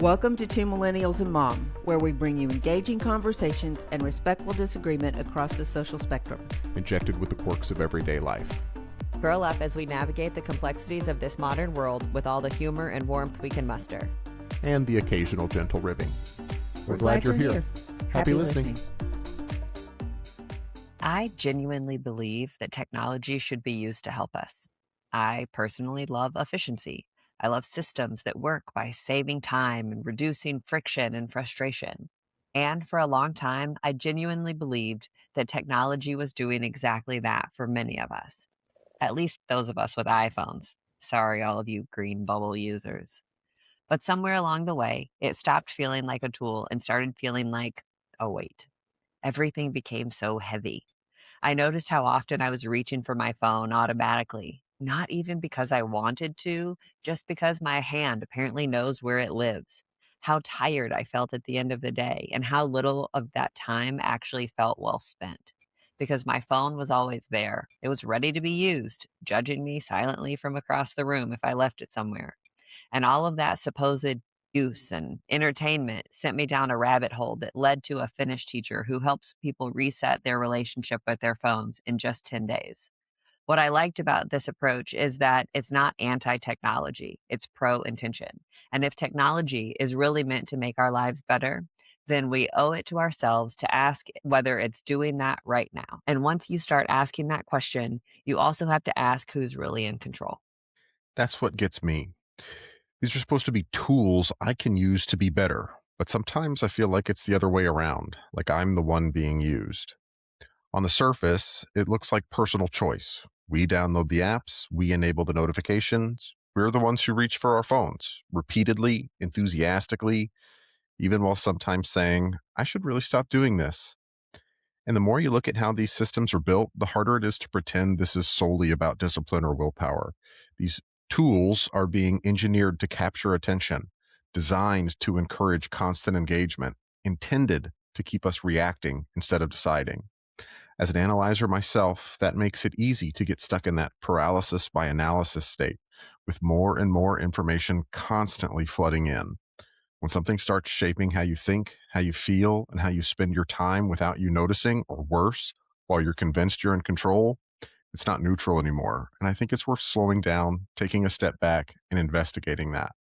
Welcome to Two Millennials and Mom, where we bring you engaging conversations and respectful disagreement across the social spectrum. Injected with the quirks of everyday life. Curl up as we navigate the complexities of this modern world with all the humor and warmth we can muster. And the occasional gentle ribbing. We're glad you're here. Happy listening. I genuinely believe that technology should be used to help us. I personally love efficiency. I love systems that work by saving time and reducing friction and frustration. And for a long time, I genuinely believed that technology was doing exactly that for many of us. At least those of us with iPhones. Sorry, all of you green bubble users. But somewhere along the way, it stopped feeling like a tool and started feeling like, oh wait, everything became so heavy. I noticed how often I was reaching for my phone automatically, not even because I wanted to, just because my hand apparently knows where it lives. How tired I felt at the end of the day, and how little of that time actually felt well spent. Because my phone was always there. It was ready to be used, judging me silently from across the room if I left it somewhere. And all of that supposed use and entertainment sent me down a rabbit hole that led to a Finnish teacher who helps people reset their relationship with their phones in just 10 days. What I liked about this approach is that it's not anti-technology, it's pro-intention. And if technology is really meant to make our lives better, then we owe it to ourselves to ask whether it's doing that right now. And once you start asking that question, you also have to ask who's really in control. That's what gets me. These are supposed to be tools I can use to be better, but sometimes I feel like it's the other way around, like I'm the one being used. On the surface, it looks like personal choice. We download the apps, we enable the notifications. We're the ones who reach for our phones, repeatedly, enthusiastically, even while sometimes saying, I should really stop doing this. And the more you look at how these systems are built, the harder it is to pretend this is solely about discipline or willpower. These tools are being engineered to capture attention, designed to encourage constant engagement, intended to keep us reacting instead of deciding. As an analyzer myself, that makes it easy to get stuck in that paralysis by analysis state, with more and more information constantly flooding in. When something starts shaping how you think, how you feel, and how you spend your time without you noticing, or worse, while you're convinced you're in control, it's not neutral anymore. And I think it's worth slowing down, taking a step back, and investigating that.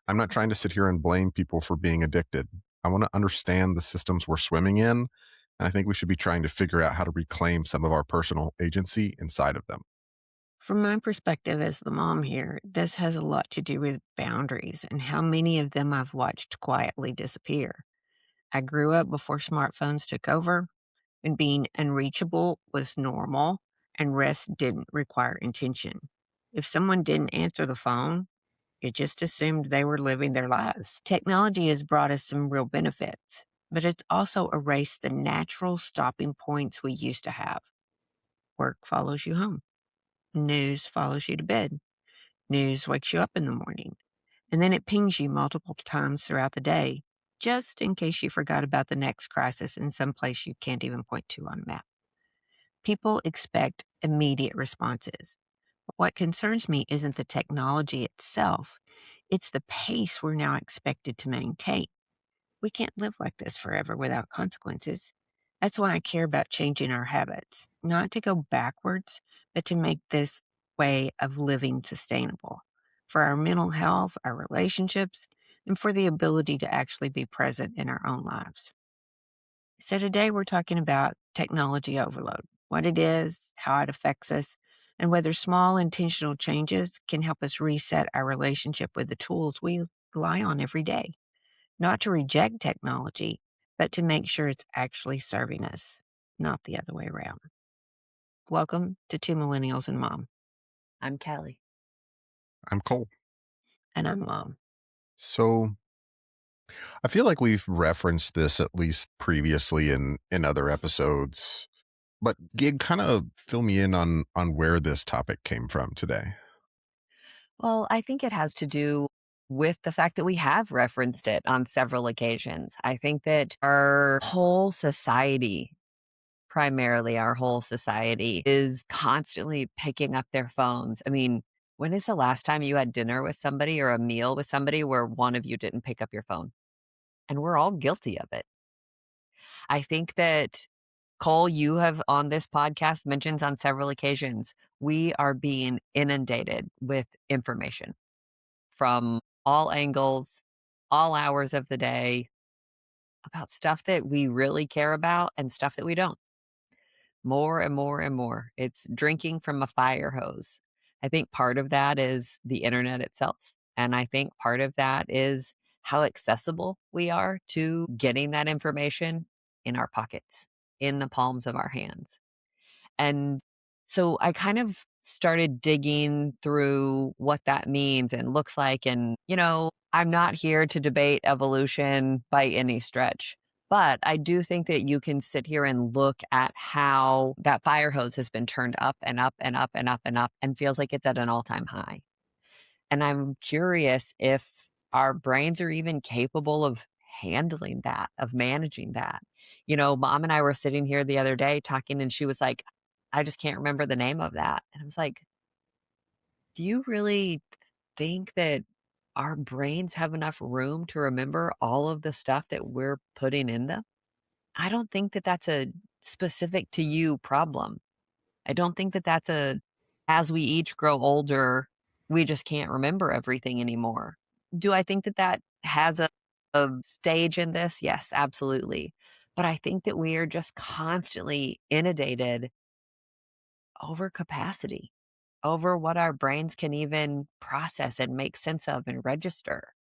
I'm not trying to sit here and blame people for being addicted. I want to understand the systems we're swimming in, and I think we should be trying to figure out how to reclaim some of our personal agency inside of them. From my perspective as the mom here, this has a lot to do with boundaries and how many of them I've watched quietly disappear. I grew up before smartphones took over, and being unreachable was normal, and rest didn't require intention. If someone didn't answer the phone, you just assumed they were living their lives. Technology has brought us some real benefits, but it's also erased the natural stopping points we used to have. Work follows you home. News follows you to bed. News wakes you up in the morning, and then it pings you multiple times throughout the day, just in case you forgot about the next crisis in some place you can't even point to on a map. People expect immediate responses. But what concerns me isn't the technology itself, it's the pace we're now expected to maintain. We can't live like this forever without consequences. That's why I care about changing our habits, not to go backwards, but to make this way of living sustainable for our mental health, our relationships, and for the ability to actually be present in our own lives. So today we're talking about technology overload, what it is, how it affects us, and whether small intentional changes can help us reset our relationship with the tools we rely on every day. Not to reject technology, but to make sure it's actually serving us, not the other way around. Welcome to Two Millennials and Mom. I'm Kelly. I'm Cole. And I'm Mom. So I feel like we've referenced this at least previously in other episodes, but Gig, kind of fill me in on where this topic came from today. Well, I think it has to do with the fact that we have referenced it on several occasions. I think that our whole society, primarily our whole society, is constantly picking up their phones. I mean, When is the last time you had dinner with somebody or a meal with somebody where one of you didn't pick up your phone? And we're all guilty of it. I think that Cole, you have on this podcast mentions on several occasions, we are being inundated with information from all angles, all hours of the day about stuff that we really care about and stuff that we don't. More and more and more. It's drinking from a fire hose. I think part of that is the internet itself. And I think part of that is how accessible we are to getting that information in our pockets, in the palms of our hands. And so I kind of started digging through what that means and looks like. And, I'm not here to debate evolution by any stretch. But I do think that you can sit here and look at how that fire hose has been turned up and up and up and up and up and feels like it's at an all time high. And I'm curious if our brains are even capable of handling that, of managing that. Mom and I were sitting here the other day talking, and she was like, I just can't remember the name of that. And I was like, do you really think that our brains have enough room to remember all of the stuff that we're putting in them? I don't think that that's a specific to you problem. I don't think that that's as we each grow older, we just can't remember everything anymore. Do I think that that has a stage in this? Yes, absolutely. But I think that we are just constantly inundated over capacity, over what our brains can even process and make sense of and register.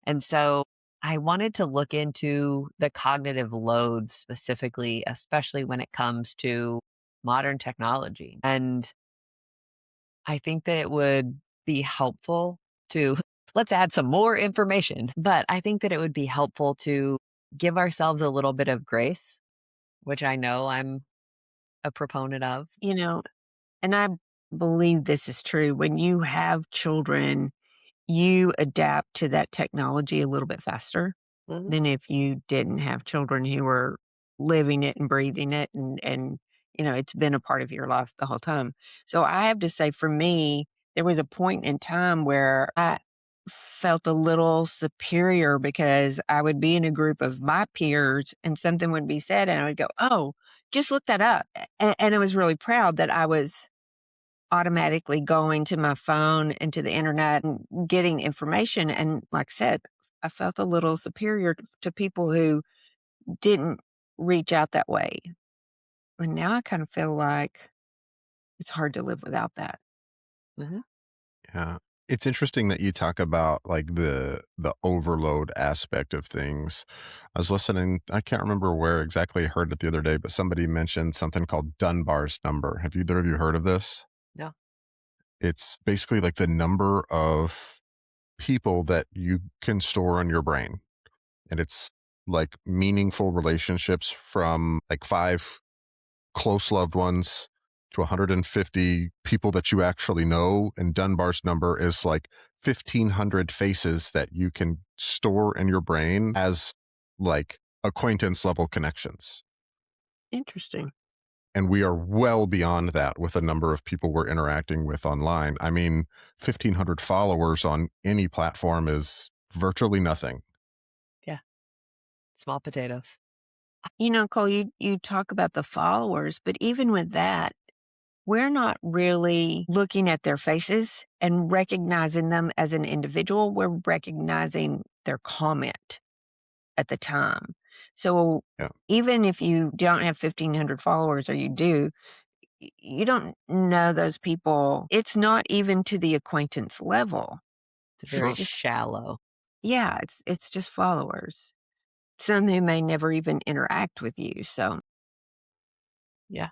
And so I wanted to look into the cognitive loads specifically, especially when it comes to modern technology. And I think that it would be helpful to let's add some more information, but I think that it would be helpful to give ourselves a little bit of grace, which I know I'm a proponent of. And I believe this is true. When you have children, you adapt to that technology a little bit faster Mhm. than if you didn't have children who were living it and breathing it and it's been a part of your life the whole time. So I have to say for me, there was a point in time where I felt a little superior because I would be in a group of my peers and something would be said and I would go, "Oh, just look that up." And I was really proud that I was automatically going to my phone and to the internet and getting information. And like I said, I felt a little superior to people who didn't reach out that way. And now I kind of feel like it's hard to live without that. Mhm. Yeah. It's interesting that you talk about like the overload aspect of things. I was listening, I can't remember where exactly I heard it the other day, but somebody mentioned something called Dunbar's number. Have either of you heard of this? No. It's basically like the number of people that you can store in your brain. And it's like meaningful relationships from like 5 close loved ones to 150 people that you actually know. And Dunbar's number is like 1,500 faces that you can store in your brain as like acquaintance level connections. Interesting. And we are well beyond that with the number of people we're interacting with online. I mean, 1,500 followers on any platform is virtually nothing. Yeah. Small potatoes. Cole, you talk about the followers, but even with that, we're not really looking at their faces and recognizing them as an individual. We're recognizing their comment at the time. So Yeah. even if you don't have 1,500 followers or you do, you don't know those people. It's not even to the acquaintance level. It's It's very Sure. just, shallow. yeah, it's just followers. Some who may never even interact with you. So Yeah.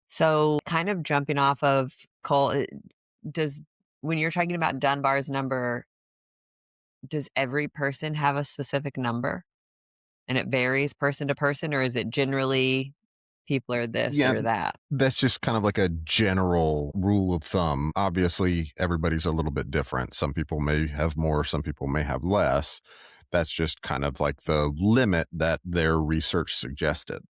So kind of jumping off of Cole, does when you're talking about Dunbar's number, does every person have a specific number and it varies person to person, or is it generally people are this Yeah, or that? that's just kind of like a general rule of thumb. Obviously, everybody's a little bit different. Some people may have more, some people may have less. That's just kind of like the limit that their research suggested.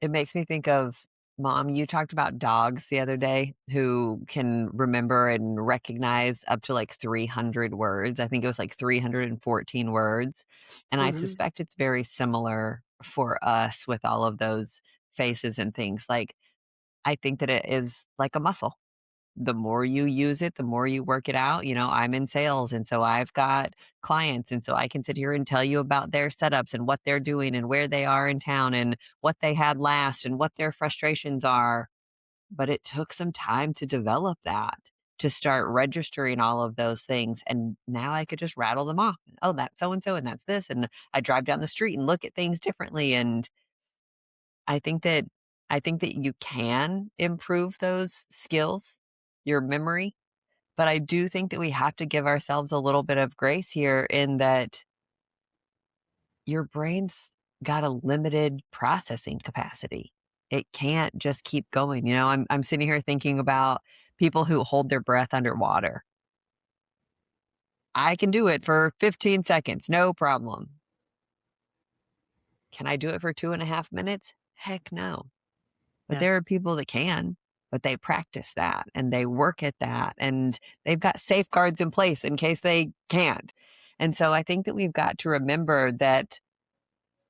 It makes me think of Mom, you talked about dogs the other day who can remember and recognize up to like 300 words. I think it was like 314 words. And I Mhm. suspect it's very similar for us with all of those faces and things. Like, I think that it is like a muscle. The more you use it, the more you work it out. I'm in sales, and so I've got clients, and so I can sit here and tell you about their setups and what they're doing and where they are in town and what they had last and what their frustrations are. But it took some time to develop that, to start registering all of those things. And now I could just rattle them off. Oh, that's so and so, and that's this. And I drive down the street and look at things differently. And I think that I think that you can improve those skills, your memory, but I do think that we have to give ourselves a little bit of grace here in that your brain's got a limited processing capacity. It can't just keep going. I'm sitting here thinking about people who hold their breath underwater. I can do it for 15 seconds, no problem. Can I do it for 2.5 minutes? Heck no. But Yeah. there are people that can, but they practice that and they work at that and they've got safeguards in place in case they can't. And so I think that we've got to remember that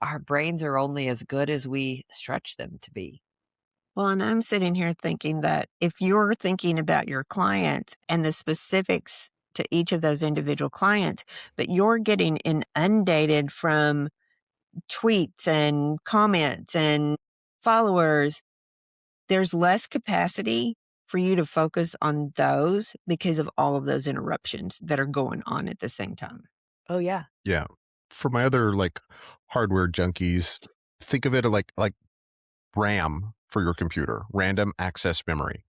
our brains are only as good as we stretch them to be. Well, and I'm sitting here thinking that if you're thinking about your clients and the specifics to each of those individual clients, but you're getting inundated from tweets and comments and followers, there's less capacity for you to focus on those because of all of those interruptions that are going on at the same time. Oh, yeah. Yeah. For my other like hardware junkies, think of it like RAM for your computer, random access memory.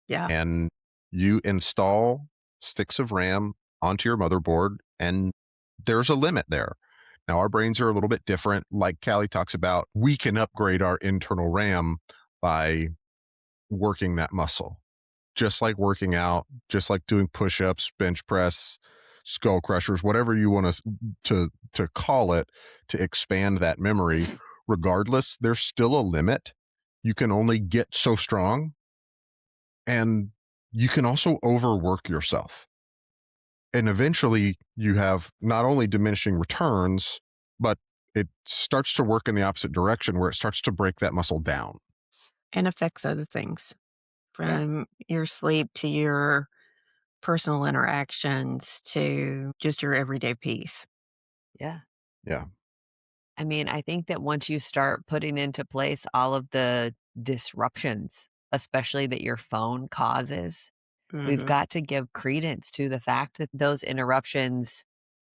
Yeah. And you install sticks of RAM onto your motherboard, and there's a limit there. Now, our brains are a little bit different. Like Callie talks about, we can upgrade our internal RAM by working that muscle, just like working out, just like doing push-ups, bench press, skull crushers, whatever you want to call it, to expand that memory. Regardless, there's still a limit. You can only get so strong, and you can also overwork yourself. And eventually you have not only diminishing returns, but it starts to work in the opposite direction where it starts to break that muscle down. And affects other things Yeah. from your sleep to your personal interactions to just your everyday peace. Yeah. Yeah. I mean, I think that once you start putting into place all of the disruptions, especially that your phone causes, we've Mhm. got to give credence to the fact that those interruptions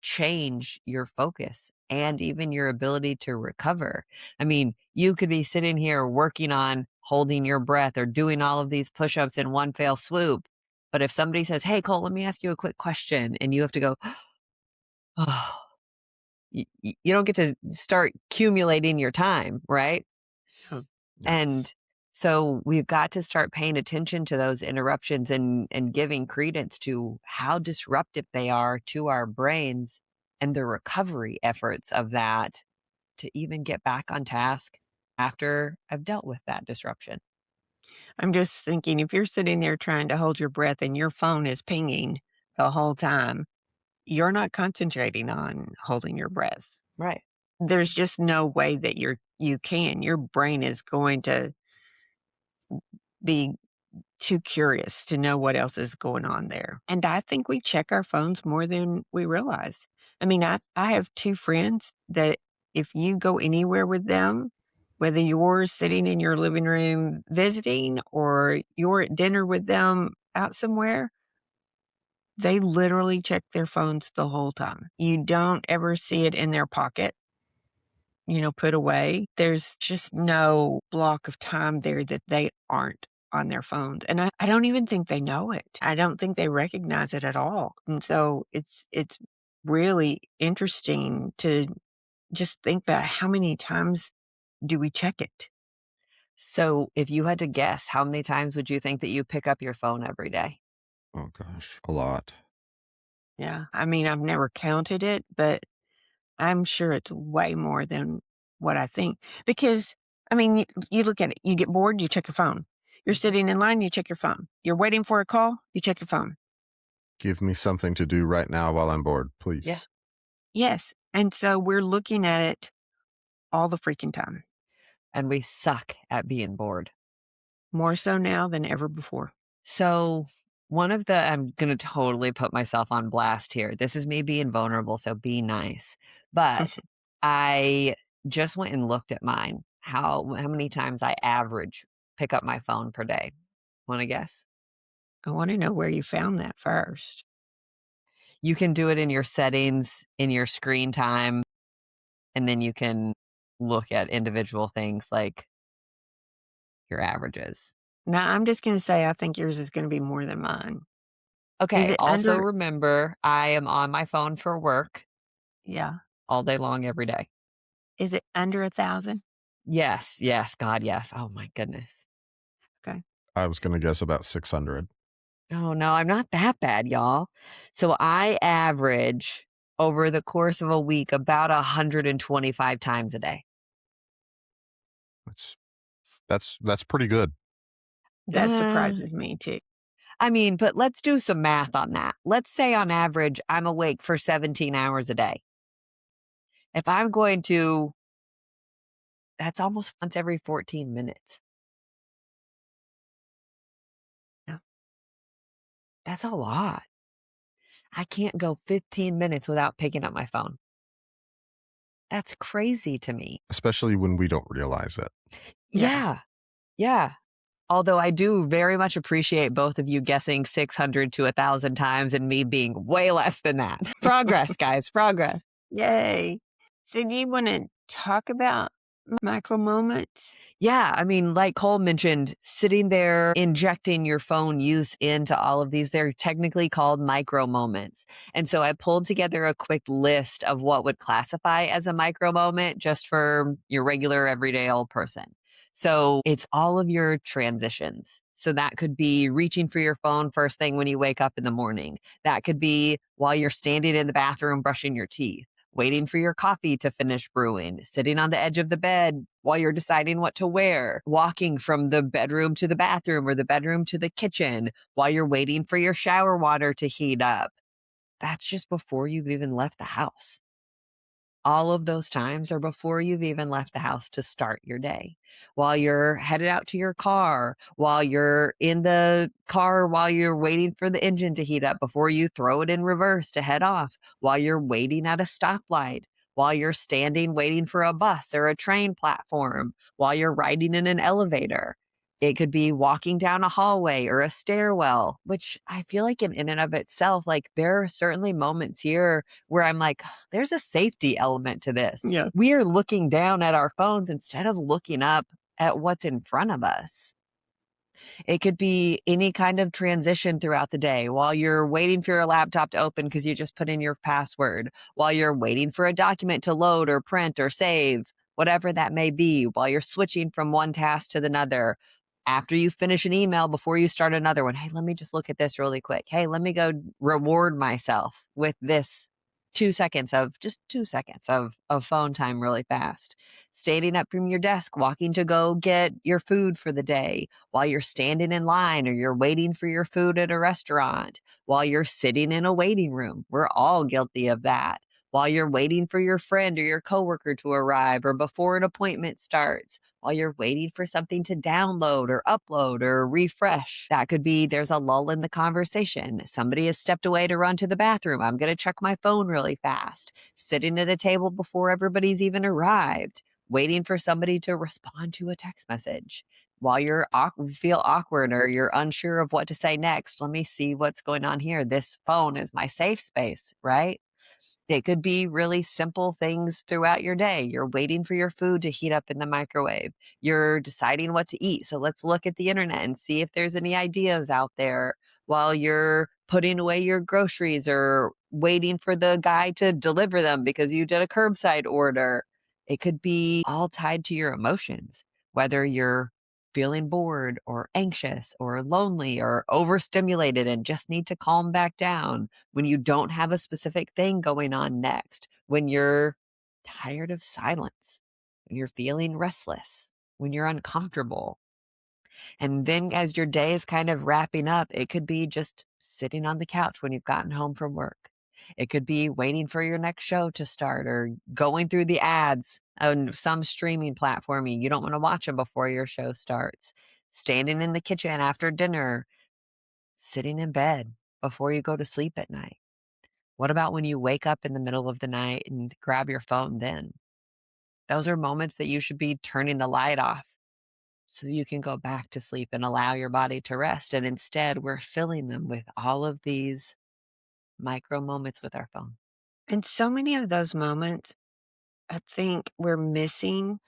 change your focus and even your ability to recover. I mean, you could be sitting here working on holding your breath or doing all of these push ups in one fell swoop. But if somebody says, "Hey, Cole, let me ask you a quick question," and you have to go, oh, you don't get to start accumulating your time, right? Oh, Yeah. And so we've got to start paying attention to those interruptions and giving credence to how disruptive they are to our brains and the recovery efforts of that to even get back on task after I've dealt with that disruption. I'm just thinking if you're sitting there trying to hold your breath and your phone is pinging the whole time, you're not concentrating on holding your breath. Right. There's just no way that you can. Your brain is going to be too curious to know what else is going on there. And I think we check our phones more than we realize. I mean, I have two friends that if you go anywhere with them, whether you're sitting in your living room visiting or you're at dinner with them out somewhere, they literally check their phones the whole time. You don't ever see it in their pocket, put away. There's just no block of time there that they aren't on their phones. And I don't even think they know it. I don't think they recognize it at all. And so it's really interesting to just think about how many times do we check it? So if you had to guess, how many times would you think that you pick up your phone every day? Oh gosh, a lot. Yeah. I mean, I've never counted it, but I'm sure it's way more than what I think. Because, I mean, you look at it. You get bored, you check your phone. You're sitting in line, you check your phone. You're waiting for a call, you check your phone. Give me something to do right now while I'm bored, please. Yeah. Yes. And so we're looking at it all the freaking time. And we suck at being bored. More so now than ever before. So I'm going to totally put myself on blast here. This is me being vulnerable, so be nice. But I just went and looked at mine, how many times I average pick up my phone per day. Want to guess? I want to know where you found that first. You can do it in your settings, in your screen time, and then you can look at individual things like your averages. Now, I'm just going to say I think yours is going to be more than mine. Okay. it Also, under- remember, I am on my phone for work Yeah. all day long, every day. Is it under 1,000? Yes. Yes. God, yes. Oh, my goodness. Okay. I was going to guess about 600. Oh, no, I'm not that bad, y'all. So I average over the course of a week about 125 times a day. That's pretty good. That Uh, surprises me too. I mean, but let's do some math on that. Let's say on average, I'm awake for 17 hours a day. If I'm going to, that's almost once every 14 minutes. Yeah. That's a lot. I can't go 15 minutes without picking up my phone. That's crazy to me. Especially when we don't realize it. Yeah. Yeah. Although I do very much appreciate both of you guessing 600 to 1,000 times and me being way less than that. Progress, guys, progress. Yay. So do you want to talk about micro moments? Yeah, I mean, like Cole mentioned, sitting there, injecting your phone use into all of these, they're technically called micro moments. And so I pulled together a quick list of what would classify as a micro moment just for your regular everyday old person. So it's all of your transitions. So that could be reaching for your phone first thing when you wake up in the morning. That could be while you're standing in the bathroom brushing your teeth, waiting for your coffee to finish brewing, sitting on the edge of the bed while you're deciding what to wear, walking from the bedroom to the bathroom or the bedroom to the kitchen while you're waiting for your shower water to heat up. That's just before you've even left the house. All of those times are before you've even left the house to start your day. While you're headed out to your car, while you're in the car, while you're waiting for the engine to heat up before you throw it in reverse to head off, while you're waiting at a stoplight, while you're standing waiting for a bus or a train platform, while you're riding in an elevator. It could be walking down a hallway or a stairwell, which I feel like in and of itself, like there are certainly moments here where I'm like, there's a safety element to this. Yeah. We are looking down at our phones instead of looking up at what's in front of us. It could be any kind of transition throughout the day while you're waiting for your laptop to open because you just put in your password, while you're waiting for a document to load or print or save, whatever that may be, while you're switching from one task to another. After you finish an email, before you start another one, hey, let me just look at this really quick. Hey, let me go reward myself with this 2 seconds of phone time really fast. Standing up from your desk, walking to go get your food for the day, while you're standing in line or you're waiting for your food at a restaurant, while you're sitting in a waiting room. We're all guilty of that. While you're waiting for your friend or your coworker to arrive or before an appointment starts, while you're waiting for something to download or upload or refresh. That could be there's a lull in the conversation. Somebody has stepped away to run to the bathroom. I'm going to check my phone really fast. Sitting at a table before everybody's even arrived, waiting for somebody to respond to a text message. While you're feel awkward or you're unsure of what to say next, let me see what's going on here. This phone is my safe space, right? It could be really simple things throughout your day. You're waiting for your food to heat up in the microwave. You're deciding what to eat. So let's look at the internet and see if there's any ideas out there while you're putting away your groceries or waiting for the guy to deliver them because you did a curbside order. It could be all tied to your emotions, whether you're feeling bored or anxious or lonely or overstimulated and just need to calm back down, when you don't have a specific thing going on next, when you're tired of silence, when you're feeling restless, when you're uncomfortable. And then as your day is kind of wrapping up, it could be just sitting on the couch when you've gotten home from work. It could be waiting for your next show to start or going through the ads on some streaming platform. You don't want to watch them before your show starts. Standing in the kitchen after dinner, sitting in bed before you go to sleep at night. What about when you wake up in the middle of the night and grab your phone then? Those are moments that you should be turning the light off so you can go back to sleep and allow your body to rest. And instead, we're filling them with all of these micro moments with our phone. And so many of those moments, I think we're missing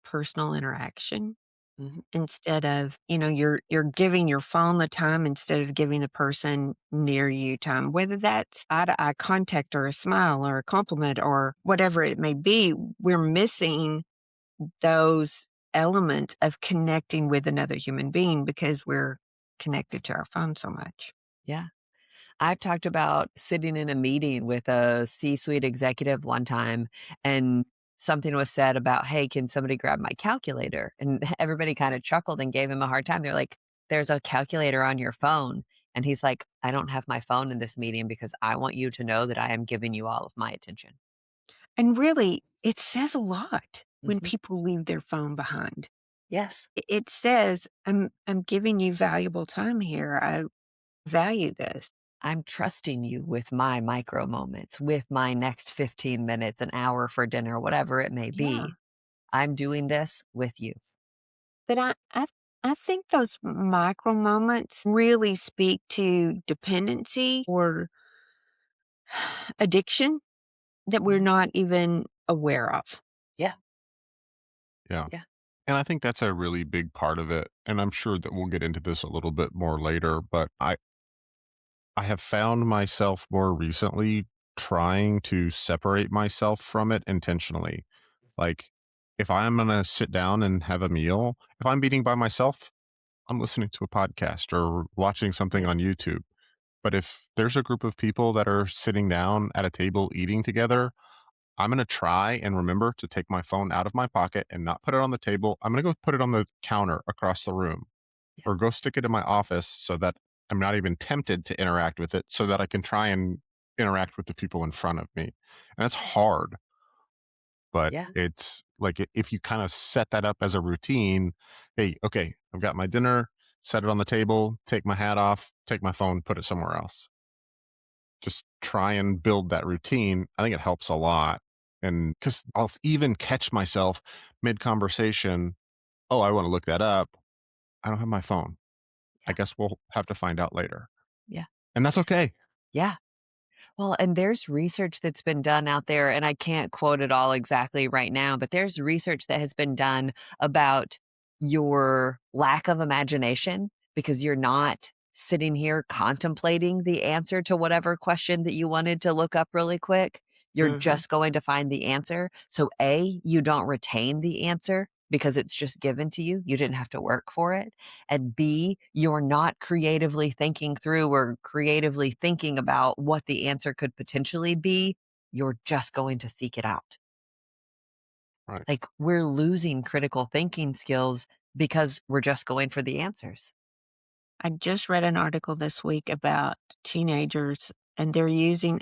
personal interaction Mhm. instead of, you're giving your phone the time instead of giving the person near you time, whether that's eye to eye contact or a smile or a compliment or whatever it may be. We're missing those elements of connecting with another human being because we're connected to our phone so much. Yeah. I've talked about sitting in a meeting with a C-suite executive one time, and something was said about, "Hey, can somebody grab my calculator?" And everybody kind of chuckled and gave him a hard time. They're like, "There's a calculator on your phone." And he's like, "I don't have my phone in this meeting because I want you to know that I am giving you all of my attention." And really, it says a lot when Mhm. people leave their phone behind. Yes. It says, I'm giving you valuable time here. I value this. I'm trusting you with my micro moments, with my next 15 minutes, an hour for dinner, whatever it may Yeah. be. I'm doing this with you. But I think those micro moments really speak to dependency or addiction that we're Mhm. not even aware of. Yeah. Yeah. Yeah. And I think that's a really big part of it. And I'm sure that we'll get into this a little bit more later, but I have found myself more recently trying to separate myself from it intentionally. Like, if I'm going to sit down and have a meal, if I'm eating by myself, I'm listening to a podcast or watching something Yeah. on YouTube. But if there's a group of people that are sitting down at a table eating together, I'm going to try and remember to take my phone out of my pocket and not put it on the table. I'm going to go put it on the counter across the room Yeah. or go stick it in my office so that I'm not even tempted to interact with it so that I can try and interact with the people in front of me. And that's hard, but Yeah. it's like if you kind of set that up as a routine, hey, okay, I've got my dinner, set it on the table, take my hat off, take my phone, put it somewhere else. Just try and build that routine. I think it helps a lot. And because I'll even catch myself mid conversation, oh, I want to look that up. I don't have my phone. I Yeah. guess we'll have to find out later. Yeah. And that's okay. Yeah. Well, and there's research that's been done out there, and I can't quote it all exactly right now, but there's research that has been done about your lack of imagination because you're not sitting here contemplating the answer to whatever question that you wanted to look up really quick. You're Mhm. just going to find the answer. So, A, you don't retain the answer because it's just given to you. You didn't have to work for it. And B, you're not creatively thinking through or creatively thinking about what the answer could potentially be. You're just going to seek it out. Right. Like we're losing critical thinking skills because we're just going for the answers. I just read an article this week about teenagers and they're using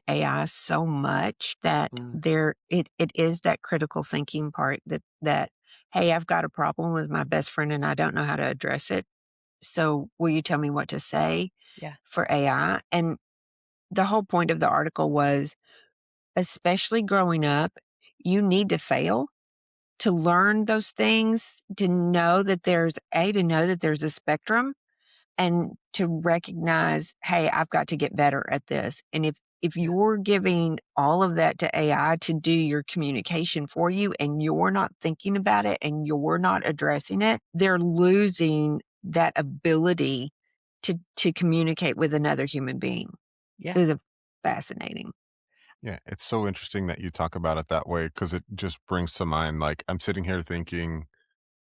AI so much that Mm, it is that critical thinking part that hey, I've got a problem with my best friend and I don't know how to address it. So will you tell me what to say yeah. for AI? And the whole point of the article was, especially growing up, you need to fail to learn those things, to know that there's a spectrum and to recognize, hey, I've got to get better at this. And if Yeah. you're giving all of that to AI to do your communication for you and you're not thinking about it and you're not addressing it, they're losing that ability to communicate with another human being. It Yeah. was fascinating. Yeah. It's so interesting that you talk about it that way because it just brings to mind, like, I'm sitting here thinking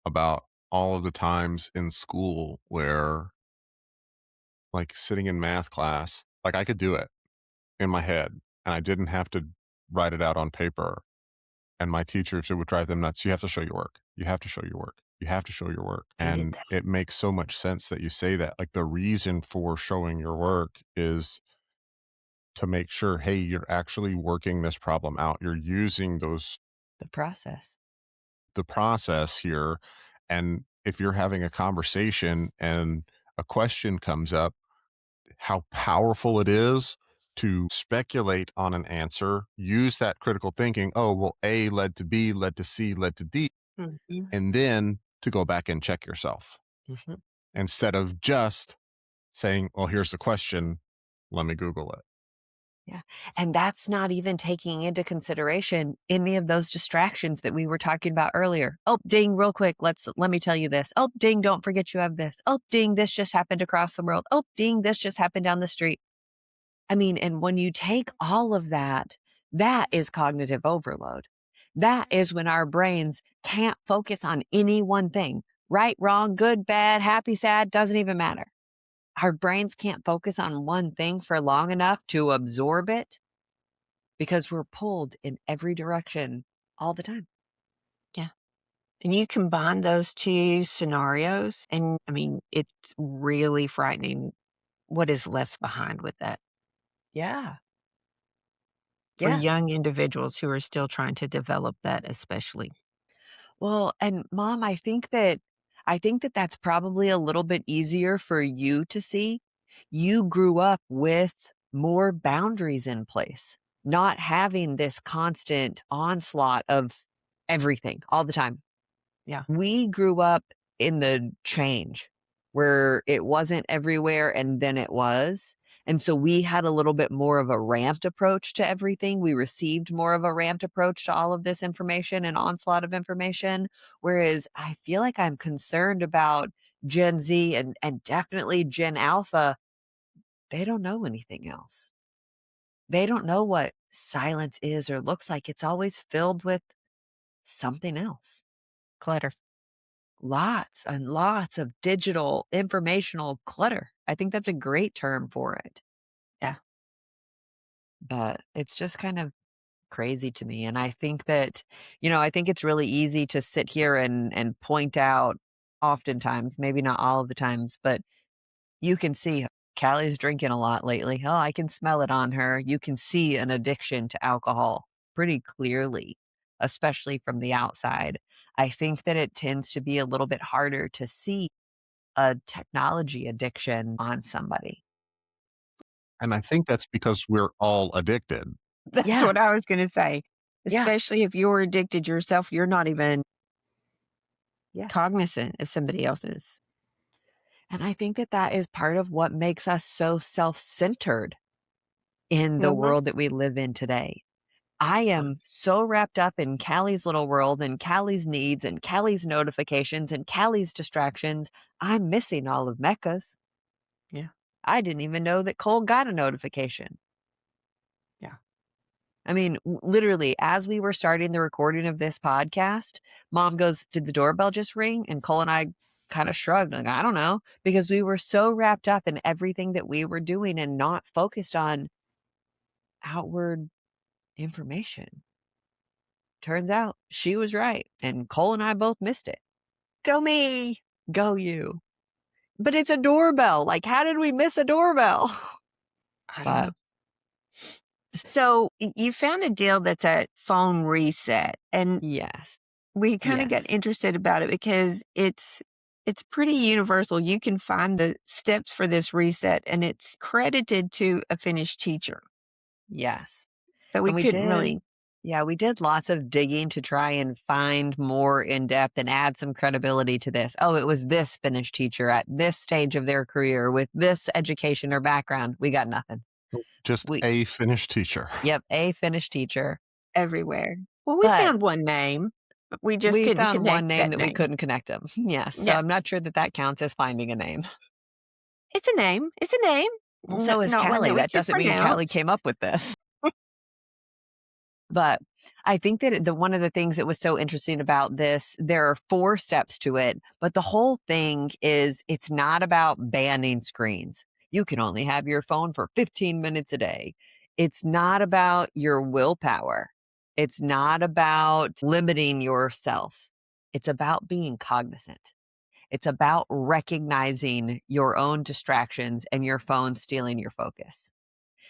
about all of the times in school where, like, sitting in math class, like, I could do it in my head and I didn't have to write it out on paper. And my teachers, it would drive them nuts. You have to show your work. You have to show your work. You have to show your work. Hated And that. it makes so much sense that you say that. Like the reason for showing your work is to make sure, hey, you're actually working this problem out. You're using The process. the process here. And if you're having a conversation and a question comes up, how powerful it is to speculate on an answer, use that critical thinking. Oh, well, A led to B, led to C, led to D, Mhm. and then to go back and check yourself Mhm. instead of just saying, well, here's the question. Let me Google it. Yeah. And that's not even taking into consideration any of those distractions that we were talking about earlier. Oh, ding, real quick. Let me tell you this. Oh, ding, don't forget you have this. Oh, ding, this just happened across the world. Oh, ding, this just happened down the street. I mean, and when you take all of that, that is cognitive overload. That is when our brains can't focus on any one thing. Right, wrong, good, bad, happy, sad, doesn't even matter. Our brains can't focus on one thing for long enough to absorb it because we're pulled in every direction all the time. Yeah. And you combine those two scenarios, and I mean, it's really frightening what is left behind with that Yeah. for Yeah. young individuals who are still trying to develop that, especially. Well, and mom, I think that that's probably a little bit easier for you to see. You grew up with more boundaries in place, not having this constant onslaught of everything all the time. Yeah. We grew up in the change where it wasn't everywhere and then it was. And so we had a little bit more of a ramped approach to everything. We received more of a ramped approach to all of this information and onslaught of information. Whereas I feel like I'm concerned about Gen Z and definitely Gen Alpha. They don't know anything else. They don't know what silence is or looks like. It's always filled with something else. Clutter. Lots and lots of digital informational clutter. I think that's a great term for it. Yeah. But it's just kind of crazy to me. And I think that, I think it's really easy to sit here and point out oftentimes, maybe not all of the times, but you can see Callie's drinking a lot lately. Oh, I can smell it on her. You can see an addiction to alcohol pretty clearly, especially from the outside. I think that it tends to be a little bit harder to see a technology addiction on somebody. And I think that's because we're all addicted. That's Yeah, what I was going to say. yeah, Especially if you're addicted yourself, you're not even yeah. cognizant of somebody else's. And I think that that is part of what makes us so self-centered in the Mhm. world that we live in today. I am so wrapped up in Callie's little world and Callie's needs and Callie's notifications and Callie's distractions. I'm missing all of Mecca's. Yeah. I didn't even know that Cole got a notification. Yeah. I mean, literally, as we were starting the recording of this podcast, mom goes, "Did the doorbell just ring?" And Cole and I kind of shrugged, like, I don't know, because we were so wrapped up in everything that we were doing and not focused on outward information. Turns out she was right. And Cole and I both missed it. Go me. Go you. But it's a doorbell. Like, how did we miss a doorbell? I don't know. But So you found a deal that's a phone reset, and yes, we kind of got yes, interested about it because it's pretty universal. You can find the steps for this reset, and it's credited to a Finnish teacher, yes. but we And we couldn't did, really. yeah, we did lots of digging to try and find more in depth and add some credibility to this. Oh, it was this Finnish teacher at this stage of their career with this education or background. We got nothing. Just We, a Finnish teacher. yep, a Finnish teacher. Everywhere. Well, we But found one name, but we just we couldn't found connect one name that that we name. couldn't connect them. Yes. So Yeah, I'm not sure that that counts as finding a name. it's a name. It's a name. Well, so is Not one that Callie. we That could doesn't mean Callie pronounce. came up with this. But I think that the one of the things that was so interesting about this, there are 4 steps to it, but the whole thing is it's not about banning screens. You can only have your phone for 15 minutes a day. It's not about your willpower. It's not about limiting yourself. It's about being cognizant. It's about recognizing your own distractions and your phone stealing your focus.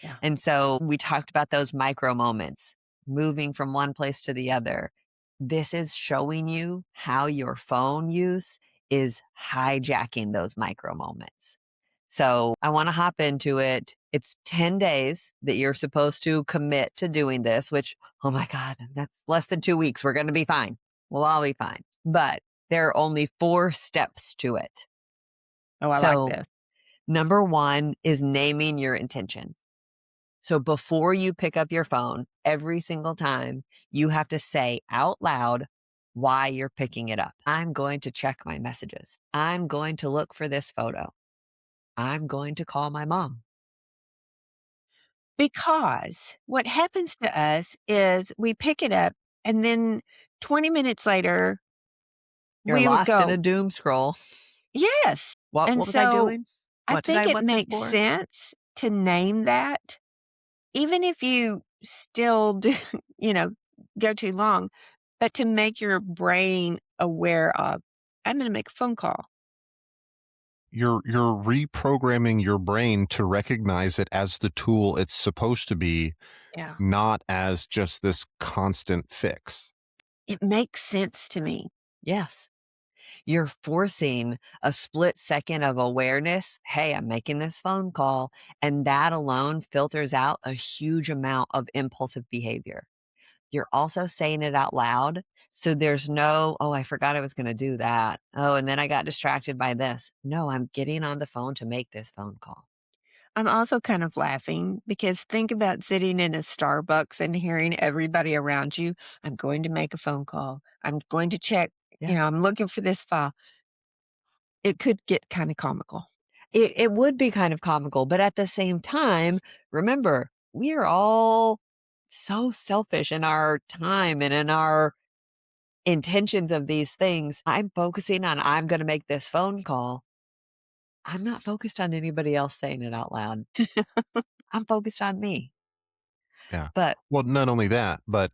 Yeah. And so we talked about those micro moments, moving from one place to the other. This is showing you how your phone use is hijacking those micro moments. So I want to hop into it. It's 10 days that you're supposed to commit to doing this, which, oh my God, that's less than 2 weeks. We're going to be fine. We'll all be fine. But there are only 4 steps to it. Oh, I like this. Number 1 is naming your intention. So before you pick up your phone, every single time, you have to say out loud why you're picking it up. I'm going to check my messages. I'm going to look for this photo. I'm going to call my mom. Because what happens to us is we pick it up and then 20 minutes later, You're we would lost in go, a doom scroll. yes. What And was I so doing? I What did think I it want this makes for? sense to name that, even if you still do, go too long, but to make your brain aware of, I'm going to make a phone call. You're reprogramming your brain to recognize it as the tool it's supposed to be, Yeah. not as just this constant fix. It makes sense to me. Yes. You're forcing a split second of awareness. Hey, I'm making this phone call. And that alone filters out a huge amount of impulsive behavior. You're also saying it out loud. So there's no, oh, I forgot I was going to do that. Oh, and then I got distracted by this. No, I'm getting on the phone to make this phone call. I'm also kind of laughing because think about sitting in a Starbucks and hearing everybody around you. I'm going to make a phone call. I'm going to check, Yeah. I'm looking for this file. It could get kind of comical. It would be kind of comical, but at the same time, remember, we are all so selfish in our time and in our intentions of these things. I'm focusing on, I'm going to make this phone call. I'm not focused on anybody else saying it out loud. I'm focused on me. Yeah. But Well, not only that, but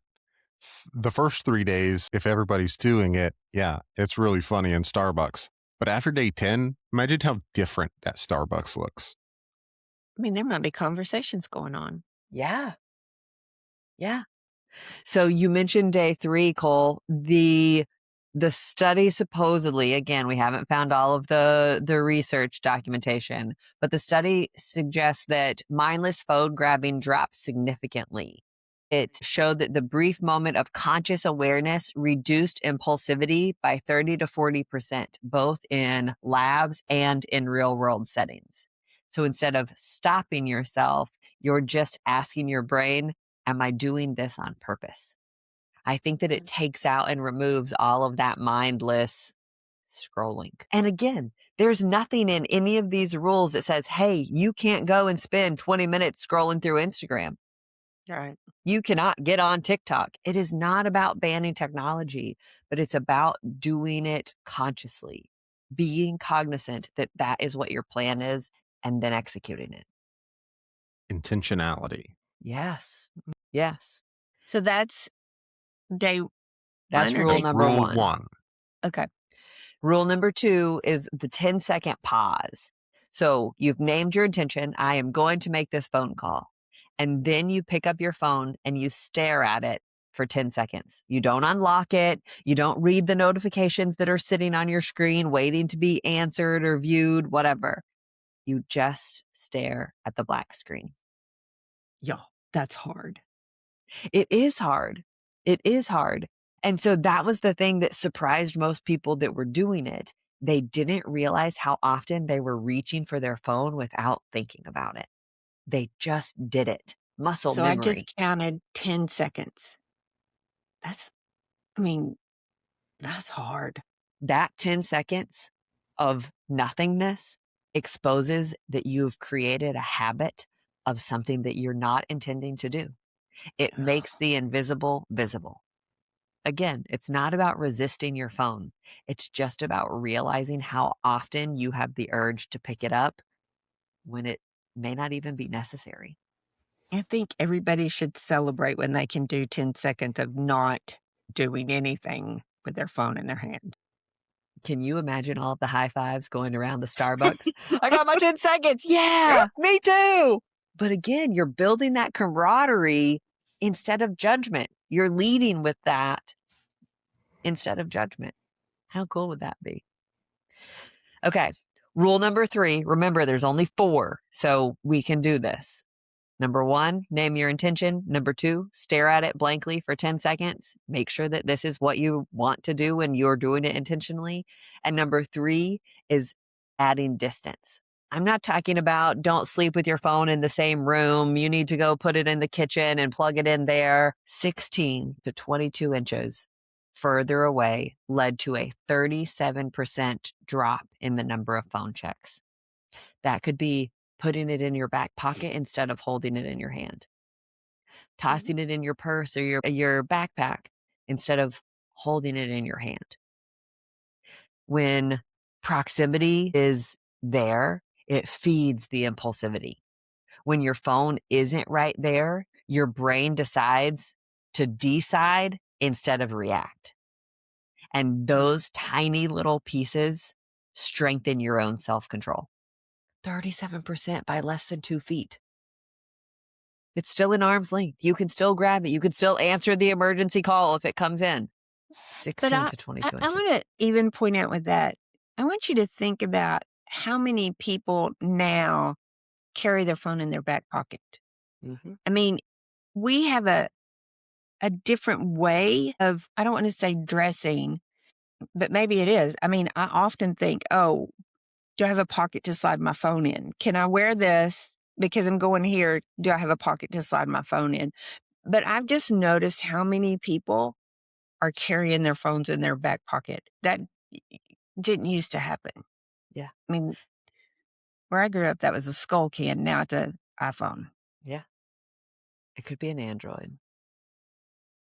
the first 3 days, if everybody's doing it, yeah, it's really funny in Starbucks. But after day 10, imagine how different that Starbucks looks. I mean, there might be conversations going on. yeah. Yeah. So you mentioned day 3, Cole. The study supposedly, again, we haven't found all of the research documentation, but the study suggests that mindless phone grabbing drops significantly. It showed that the brief moment of conscious awareness reduced impulsivity by 30 to 40%, both in labs and in real world settings. So instead of stopping yourself, you're just asking your brain, am I doing this on purpose? I think that it takes out and removes all of that mindless scrolling. And again, there's nothing in any of these rules that says, hey, you can't go and spend 20 minutes scrolling through Instagram. Right. You cannot get on TikTok. It is not about banning technology, but it's about doing it consciously, being cognizant that that is what your plan is, and then executing it. Intentionality. Yes. Yes. So that's day That's one or rule day number Rule 1. 1. Okay. Rule number 2 is the 10-second pause. So you've named your intention. I am going to make this phone call. And then you pick up your phone and you stare at it for 10 seconds. You don't unlock it. You don't read the notifications that are sitting on your screen waiting to be answered or viewed, whatever. You just stare at the black screen. Y'all, that's hard. It is hard. It is hard. And so that was the thing that surprised most people that were doing it. They didn't realize how often they were reaching for their phone without thinking about it. They just did it. Muscle So I memory. just counted 10 seconds. That's hard. That 10 seconds of nothingness exposes that you've created a habit of something that you're not intending to do. It makes the invisible visible. Again, it's not about resisting your phone. It's just about realizing how often you have the urge to pick it up when it may not even be necessary. I think everybody should celebrate when they can do 10 seconds of not doing anything with their phone in their hand. Can you imagine all of the high fives going around the Starbucks? I got my 10 seconds. Yeah, me too. But again, you're building that camaraderie instead of judgment. You're leading with that instead of judgment. How cool would that be? Okay. Rule number 3, remember there's only 4, so we can do this. Number 1, name your intention. Number 2, stare at it blankly for 10 seconds. Make sure that this is what you want to do and you're doing it intentionally. And number 3 is adding distance. I'm not talking about don't sleep with your phone in the same room. You need to go put it in the kitchen and plug it in there. 16 to 22 inches further away led to a 37% drop in the number of phone checks. That could be putting it in your back pocket instead of holding it in your hand, tossing it in your purse or your backpack instead of holding it in your hand. When proximity is there, it feeds the impulsivity. When your phone isn't right there, your brain decides to decide instead of react. And those tiny little pieces strengthen your own self-control. 37% by less than 2 feet. It's still in arm's length. You can still grab it. You can still answer the emergency call if it comes in. 16 to 22 inches. I want to even point out with that, I want you to think about how many people now carry their phone in their back pocket. Mm-hmm. I mean, we have a different way of, I don't want to say dressing, but maybe it is. I mean, I often think, oh, do I have a pocket to slide my phone in? Can I wear this because I'm going here? Do I have a pocket to slide my phone in? But I've just noticed how many people are carrying their phones in their back pocket. That didn't used to happen. Yeah. I mean, where I grew up, that was a skull can. Now it's an iPhone. Yeah. It could be an Android.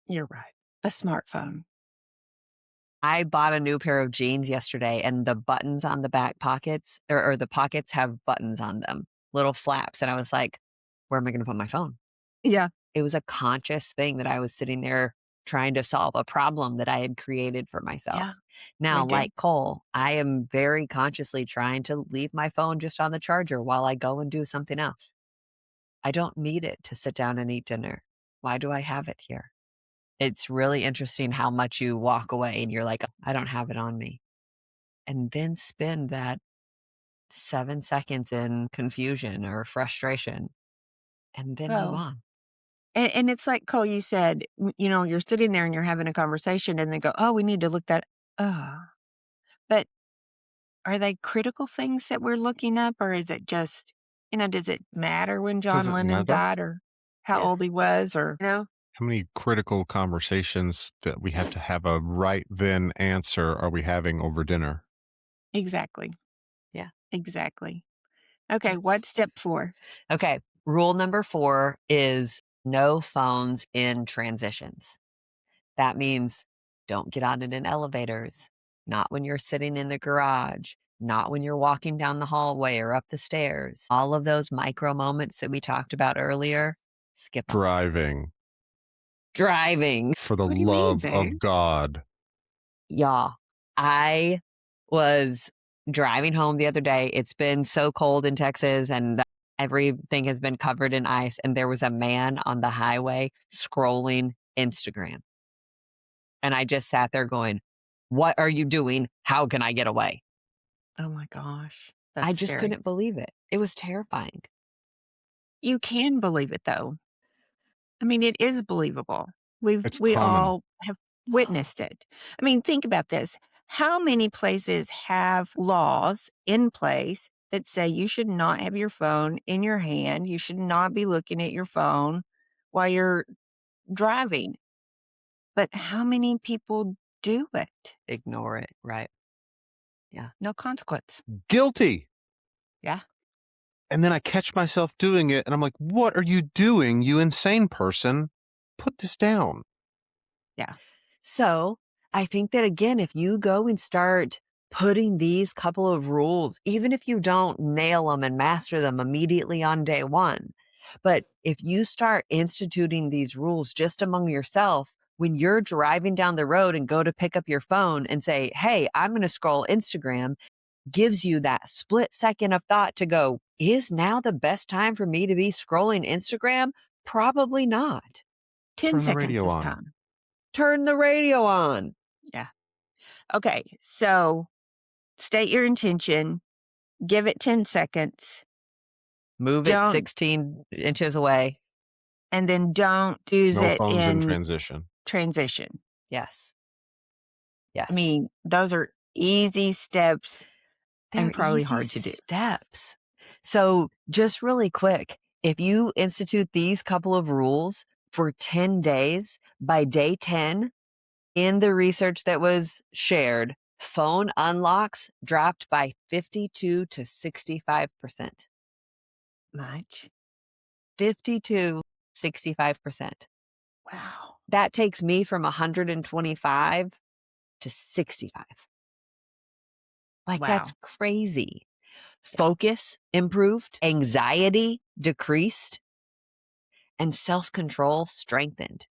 You're right. A smartphone. I bought a new pair of jeans yesterday, and the buttons on the back pockets or the pockets have buttons on them, little flaps. And I was like, where am I going to put my phone? Yeah. It was a conscious thing that I was sitting there trying to solve a problem that I had created for myself. Yeah, Now, we do. like Cole, I am very consciously trying to leave my phone just on the charger while I go and do something else. I don't need it to sit down and eat dinner. Why do I have it here? It's really interesting how much you walk away and you're like, I don't have it on me. And then spend that 7 seconds in confusion or frustration and then move Well, on. and it's like, Cole, you said, you're sitting there and you're having a conversation and they go, oh, we need to look that. But are they critical things that we're looking up, or is it just, does it matter when Does John it Lennon matter? died or how Yeah. old he was or, How many critical conversations that we have to have a right then answer are we having over dinner? Exactly. Yeah. Exactly. Okay. What's step 4? Okay. Rule number 4 is no phones in transitions. That means don't get on it in elevators, not when you're sitting in the garage, not when you're walking down the hallway or up the stairs. All of those micro moments that we talked about earlier, skip them. Driving. For the What do you mean, love babe? of God. Y'all, I was driving home the other day. It's been so cold in Texas and everything has been covered in ice. And there was a man on the highway scrolling Instagram. And I just sat there going, what are you doing? How can I get away? Oh my gosh. I That's just scary. couldn't believe it. It was terrifying. You can believe it though. I mean, it is believable. It's We common. all have witnessed it. I mean, think about this. How many places have laws in place that say you should not have your phone in your hand? You should not be looking at your phone while you're driving. But how many people do it? Ignore it, right? No consequence. Guilty. Yeah. And then I catch myself doing it and I'm like, what are you doing, you insane person? Put this down. Yeah. So I think that, again, if you go and start putting these couple of rules, even if you don't nail them and master them immediately on day one, but if you start instituting these rules just among yourself, When you're driving down the road and go to pick up your phone and say, hey, I'm going to scroll Instagram, gives you that split second of thought to go, is now the best time for me to be scrolling Instagram? Probably not. 10 Turn the seconds radio of on. time. Turn the radio on. Yeah. Okay. So state your intention. Give it 10 seconds. Move it Don't- 16 inches away. And then don't use No it phones in in transition. Yes. Yes. I mean, those are easy steps they're and probably easy hard to do. steps. So just really quick, if you institute these couple of rules for 10 days, by day 10, in the research that was shared, phone unlocks dropped by 52 to 65%. Much. 52, 65%. Wow. That takes me from 125 to 65. Like, Wow. that's crazy. Focus improved, anxiety decreased, and self-control strengthened.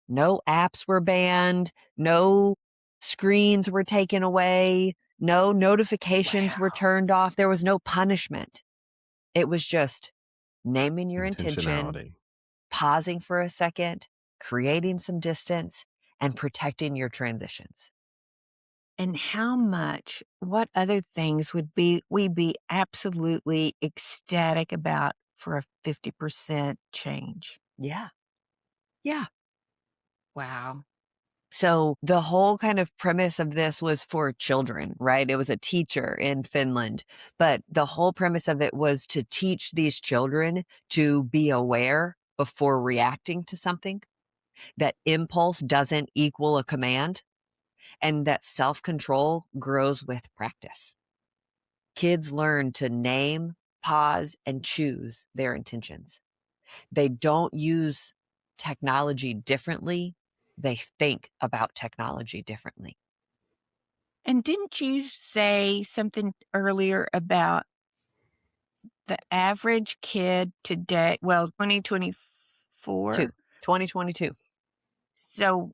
No apps were banned, no screens were taken away, no notifications were turned off. There was no punishment. It was just naming your intention, Intentionality. pausing for a second, creating some distance, and protecting your transitions. And what other things would we be absolutely ecstatic about for a 50% change? Yeah. Yeah. Wow. So the whole kind of premise of this was for children, right? It was a teacher in Finland, but the whole premise of it was to teach these children to be aware before reacting to something, that impulse doesn't equal a command, and that self-control grows with practice. Kids learn to name, pause, and choose their intentions. They don't use technology differently. They think about technology differently. And didn't you say something earlier about the average kid today? Well, 2024. 2022. So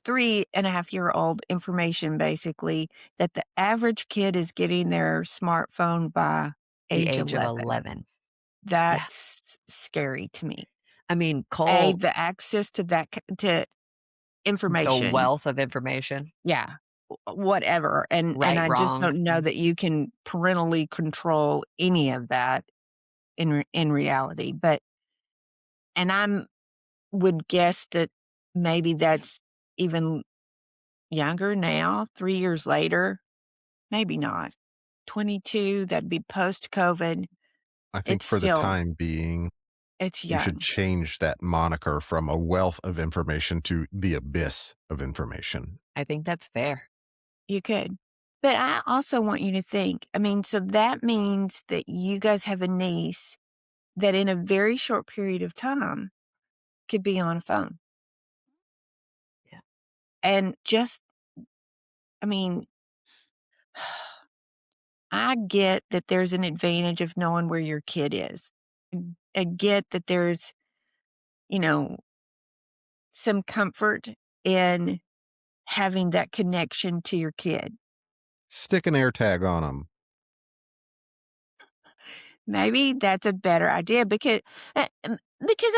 3.5-year-old information, basically, that the average kid is getting their smartphone by The age age 11. of 11. That's scary to me. I mean, Cole, The access to that, to information. the wealth of information. Yeah. Whatever. And Right, I just wrong. don't know that you can parentally control any of that in reality. And would guess that maybe that's even younger now, 3 years later. Maybe not. 22, that'd be post-COVID. I think It's for the still, time being, it's you should young. change that moniker from a wealth of information to the abyss of information. I think that's fair. You could. But I also want you to think, I mean, so that means that you guys have a niece that in a very short period of time could be on a phone. Yeah. And just, I mean, I get that there's an advantage of knowing where your kid is. I get that there's, some comfort in having that connection to your kid. Stick an AirTag on them. Maybe that's a better idea because I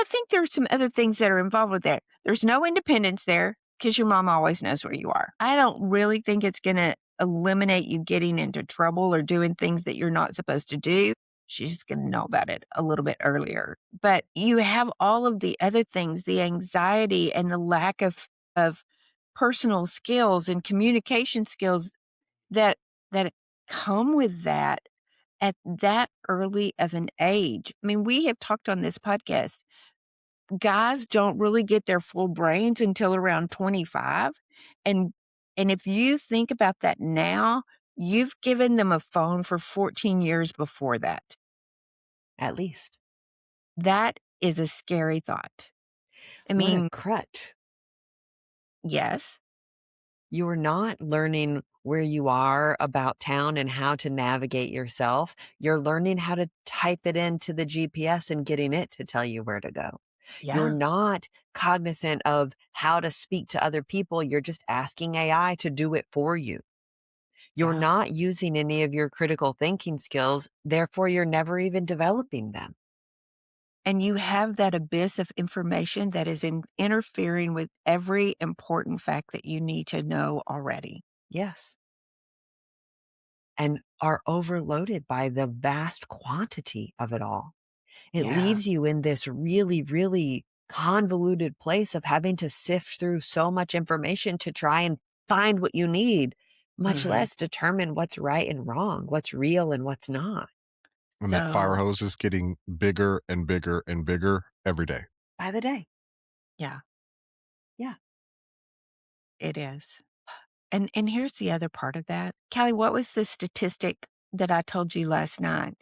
think there's some other things that are involved with that. There's no independence there because your mom always knows where you are. I don't really think it's going to eliminate you getting into trouble or doing things that you're not supposed to do. She's just going to know about it a little bit earlier. But you have all of the other things, the anxiety and the lack of personal skills and communication skills that come with that at that early of an age. I mean, we have talked on this podcast. Guys don't really get their full brains until around 25. And if you think about that now, you've given them a phone for 14 years before that. At least. That is a scary thought. I What mean, a crutch. yes. You're not learning where you are about town and how to navigate yourself. You're learning how to type it into the GPS and getting it to tell you where to go. You're Yeah. not cognizant of how to speak to other people. You're just asking AI to do it for you. You're Yeah. not using any of your critical thinking skills. Therefore, you're never even developing them. And you have that abyss of information that is interfering with every important fact that you need to know already. Yes. And are overloaded by the vast quantity of it all. It Yeah. leaves you in this really, really convoluted place of having to sift through so much information to try and find what you need, much Mhm. less determine what's right and wrong, what's real and what's not. And that fire So, hose is getting bigger and bigger and bigger every day. By the day. yeah, Yeah. it is. And here's the other part of that. Callie, what was the statistic that I told you last night?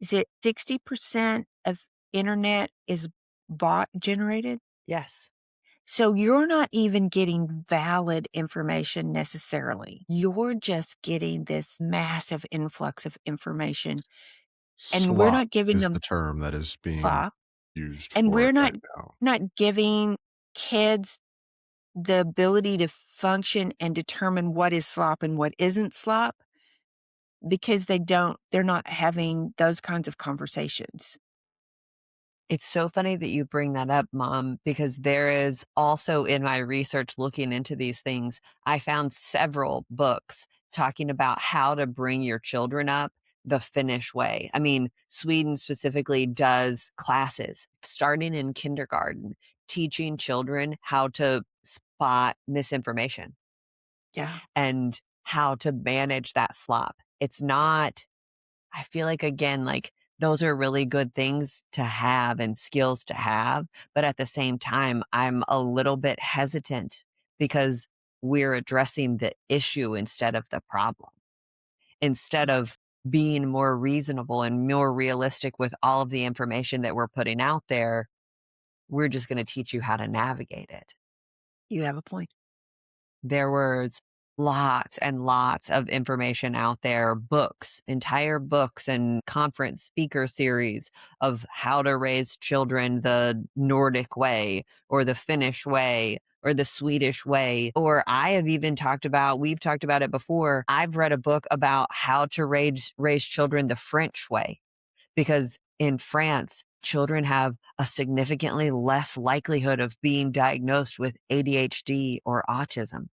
Is it 60% of internet is bot generated? Yes. So you're not even getting valid information necessarily. You're just getting this massive influx of information, and we're Slop not giving is them the term that is being slop, used and for we're it right now. not giving kids the ability to function and determine what is slop and what isn't slop because they're not having those kinds of conversations. It's so funny that you bring that up, Mom, because there is also in my research looking into these things, I found several books talking about how to bring your children up the Finnish way. I mean, Sweden specifically does classes starting in kindergarten, teaching children how to spot misinformation Yeah. and how to manage that slop. It's not I feel like, again, like, those are really good things to have and skills to have, but at the same time, I'm a little bit hesitant because we're addressing the issue instead of the problem. Instead of being more reasonable and more realistic with all of the information that we're putting out there, we're just gonna teach you how to navigate it. You have a point. There was lots and lots of information out there, books, entire books and conference speaker series of how to raise children the Nordic way or the Finnish way or the Swedish way. Or we've talked about it before. I've read a book about how to raise children the French way because in France, children have a significantly less likelihood of being diagnosed with ADHD or autism.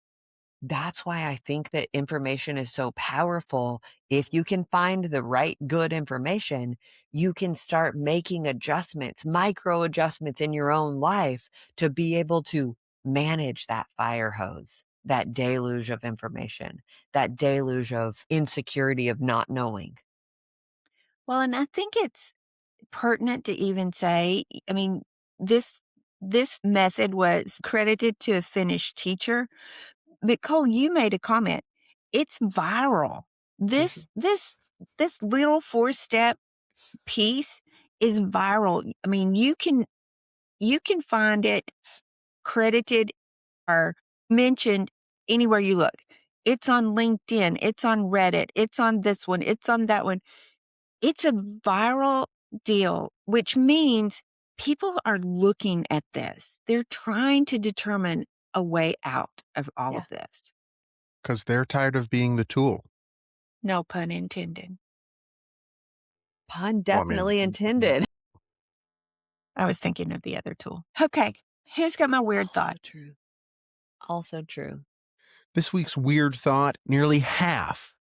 That's why I think that information is so powerful. If you can find the right good information, you can start making adjustments, micro adjustments in your own life to be able to manage that fire hose, that deluge of information, that deluge of insecurity of not knowing. Well, and I think it's pertinent to even say, I mean, this method was credited to a Finnish teacher. But Cole, you made a comment. It's viral. Mhm. This little four-step piece is viral. I mean, you can find it credited or mentioned anywhere you look. It's on LinkedIn, it's on Reddit, it's on this one, it's on that one. It's a viral deal, which means people are looking at this. They're trying to determine a way out of all Yeah. of this. Because they're tired of being the tool. No pun intended. Pun Well, I mean, definitely intended. I was thinking of the other tool. Okay, here's got my weird Also thought. true. Also true. this week's weird thought, nearly half,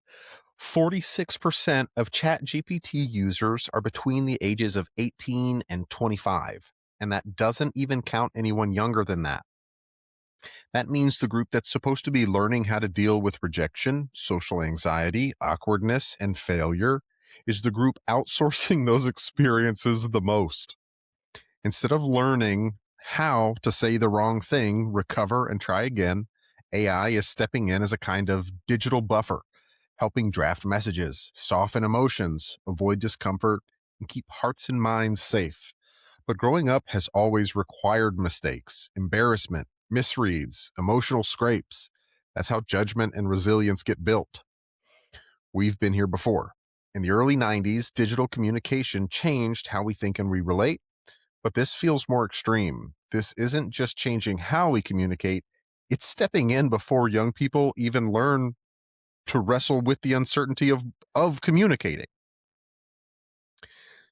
46% of ChatGPT users are between the ages of 18 and 25. And that doesn't even count anyone younger than that. That means the group that's supposed to be learning how to deal with rejection, social anxiety, awkwardness, and failure is the group outsourcing those experiences the most. Instead of learning how to say the wrong thing, recover, and try again, AI is stepping in as a kind of digital buffer, helping draft messages, soften emotions, avoid discomfort, and keep hearts and minds safe. But growing up has always required mistakes, embarrassment, misreads, emotional scrapes. That's how judgment and resilience get built. We've been here before. In the early 90s, digital communication changed how we think and we relate, But this feels more extreme. This isn't just changing how we communicate, it's stepping in before young people even learn to wrestle with the uncertainty of communicating.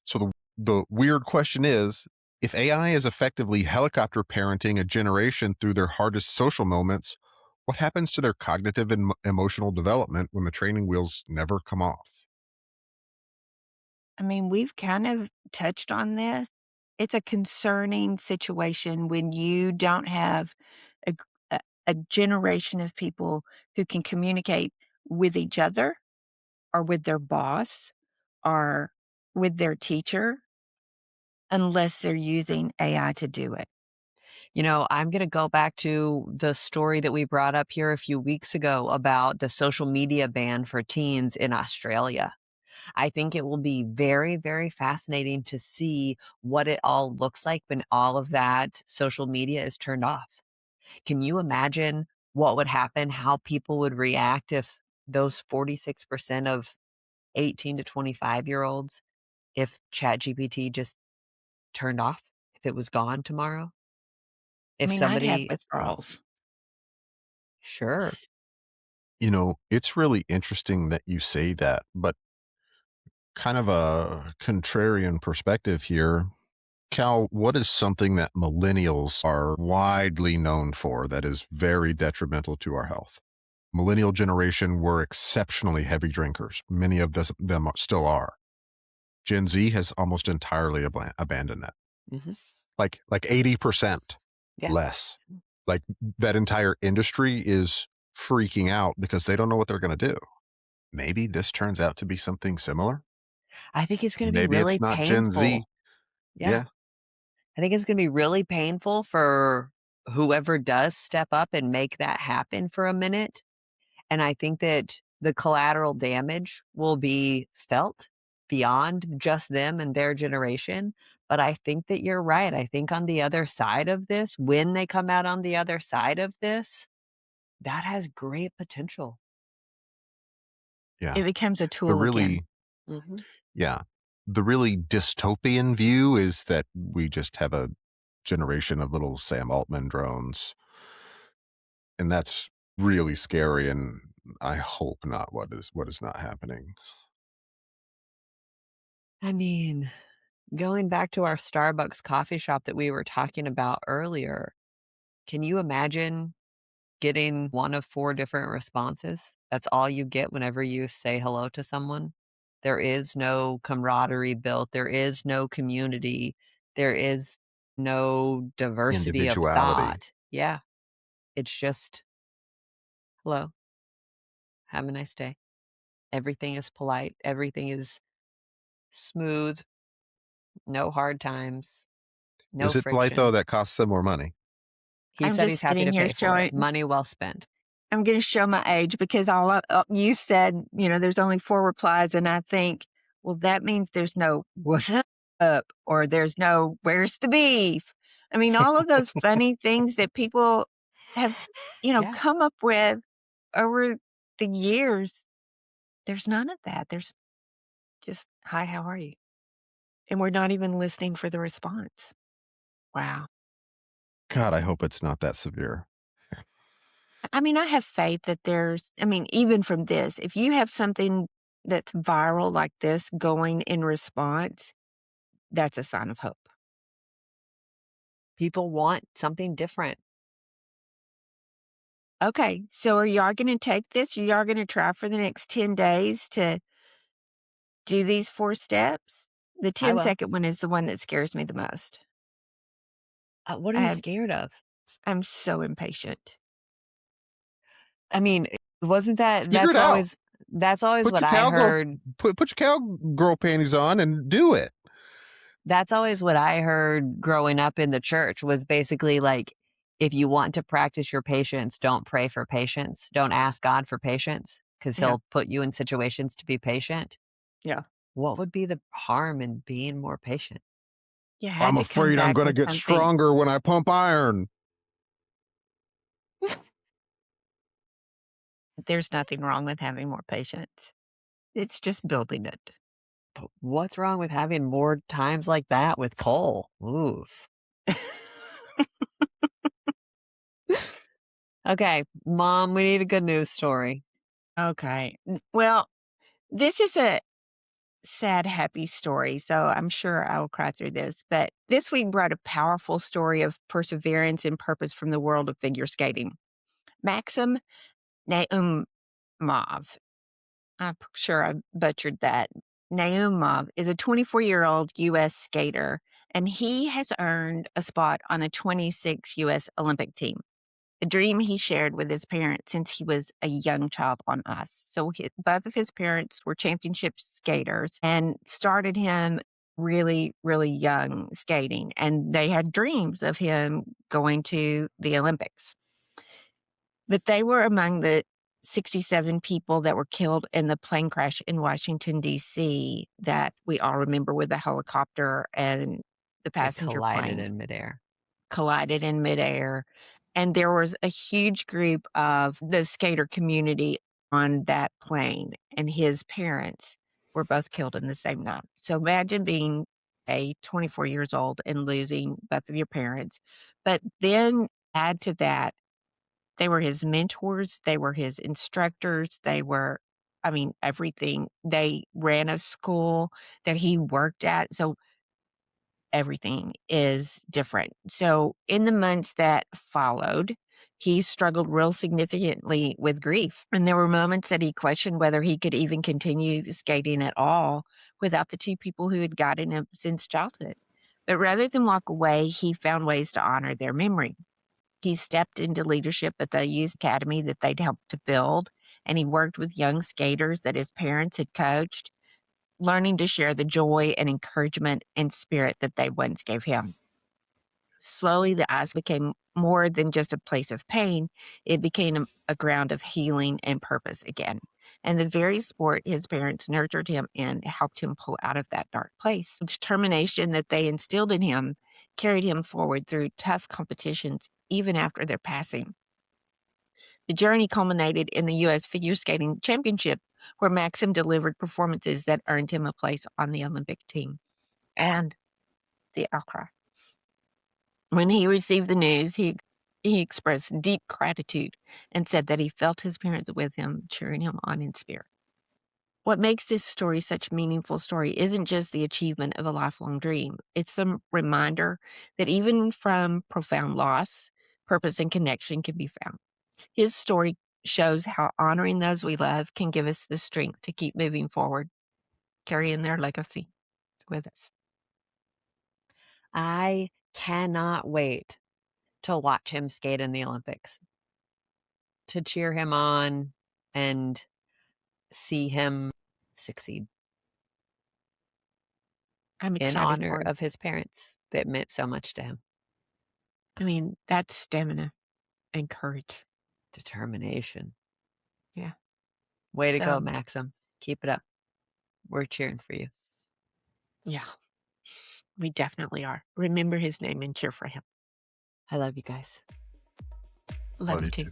So the weird question is, if AI is effectively helicopter parenting a generation through their hardest social moments, what happens to their cognitive and emotional development when the training wheels never come off? I mean, we've kind of touched on this. It's a concerning situation when you don't have a, g- a generation of people who can communicate with each other or with their boss or with their teacher unless they're using AI to do it. I'm going to go back to the story that we brought up here a few weeks ago about the social media ban for teens in Australia. I think it will be very, very fascinating to see what it all looks like when all of that social media is turned off. Can you imagine what would happen, how people would react if those 46% of 18 to 25-year-olds, if ChatGPT just turned off, if it was gone tomorrow? I If mean, I'd have somebody withdrawals. Sure. It's really interesting that you say that, but kind of a contrarian perspective here. Cal, what is something that millennials are widely known for that is very detrimental to our health? Millennial generation were exceptionally heavy drinkers. Many of them still are. Gen Z has almost entirely abandoned that. Mhm. Like 80% Yeah. less. Like that entire industry is freaking out because they don't know what they're going to do. Maybe this turns out to be something similar. I think it's gonna be Maybe really it's not Gen Z. painful. Yeah. Yeah. I think it's gonna be really painful for whoever does step up and make that happen for a minute, and I think that the collateral damage will be felt beyond just them and their generation, but I think that you're right. I think on the other side of this, when they come out on the other side of this, that has great potential. Yeah. It becomes a The tool again. really, Mhm. yeah. The really dystopian view is that we just have a generation of little Sam Altman drones. And that's really scary. And I hope not what is not happening. I mean, going back to our Starbucks coffee shop that we were talking about earlier, can you imagine getting one of 4 different responses? That's all you get whenever you say hello to someone? There is no camaraderie built, there is no community, there is no diversity of Individuality. thought. Yeah, it's just, "Hello, have a nice day." Everything is polite, everything is smooth, no hard times, no Is it polite though? friction. That costs them more money. He I'm said just he's happy sitting to here pay for it. showing Money well spent. I'm gonna show my age because you said, there's only 4 replies, and I think, well, that means there's no "What's up?" or there's no "Where's the beef?" I mean, all of those funny things that people have, Yeah. come up with over the years, there's none of that. There's just, "Hi, how are you?" And we're not even listening for the response. Wow. God, I hope it's not that severe. I mean, I have faith that even from this, if you have something that's viral like this going in response, that's a sign of hope. People want something different. Okay, so are y'all going to take this? Are y'all going to try for the next 10 days to do these 4 steps? The I 10 will. second one is the one that scares me the most. What are I you have, scared of? I'm so impatient. I mean, wasn't that Figure it out. that's always Put what your I cowgirl heard. put your cowgirl panties on and do it. That's always what I heard growing up in the church was basically like, if you want to practice your patience, don't pray for patience. Don't ask God for patience because Yeah. he'll put you in situations to be patient. Yeah. What would be the harm in being more patient? You I'm had to come afraid I'm back gonna with get something. stronger when I pump iron. There's nothing wrong with having more patience. It's just building it. But what's wrong with having more times like that with Cole? Oof. Okay, Mom, we need a good news story. Okay. Well, this is a sad, happy story, so I'm sure I will cry through this. But this week brought a powerful story of perseverance and purpose from the world of figure skating. Maxim Naumov, I'm sure I butchered that. Naumov is a 24-year-old U.S. skater, and he has earned a spot on the 26 U.S. Olympic team, a dream he shared with his parents since he was a young child on ice. So both of his parents were championship skaters and started him really, really young skating. And they had dreams of him going to the Olympics. But they were among the 67 people that were killed in the plane crash in Washington, D.C., that we all remember, with the helicopter and the passenger plane collided in midair. And there was a huge group of the skater community on that plane, and his parents were both killed in the same night. So imagine being 24 years old and losing both of your parents. But then add to that, they were his mentors, they were his instructors, they were, I mean, everything. They ran a school that he worked at. So everything is different. So in the months that followed, he struggled real significantly with grief. And there were moments that he questioned whether he could even continue skating at all without the two people who had guided him since childhood. But rather than walk away, he found ways to honor their memory. He stepped into leadership at the youth academy that they'd helped to build, and he worked with young skaters that his parents had coached, learning to share the joy and encouragement and spirit that they once gave him. Slowly, the ice became more than just a place of pain. It became a ground of healing and purpose again. And the very sport his parents nurtured him in helped him pull out of that dark place. The determination that they instilled in him carried him forward through tough competitions, even after their passing. The journey culminated in the U.S. Figure Skating Championship, where Maxim delivered performances that earned him a place on the Olympic team. And the outcry. When he received the news, he expressed deep gratitude and said that he felt his parents with him, cheering him on in spirit. What makes this story such a meaningful story isn't just the achievement of a lifelong dream. It's the reminder that even from profound loss, purpose and connection can be found. His story shows how honoring those we love can give us the strength to keep moving forward, carrying their legacy with us. I cannot wait to watch him skate in the Olympics, to cheer him on and see him succeed I'm in excited honor for it. of his parents that meant so much to him. I mean, that's stamina and courage. Determination. Yeah. Way to go, So- Maxim. Keep it up. We're cheering for you. Yeah, we definitely are. Remember his name and cheer for him. I love you guys. Love you too.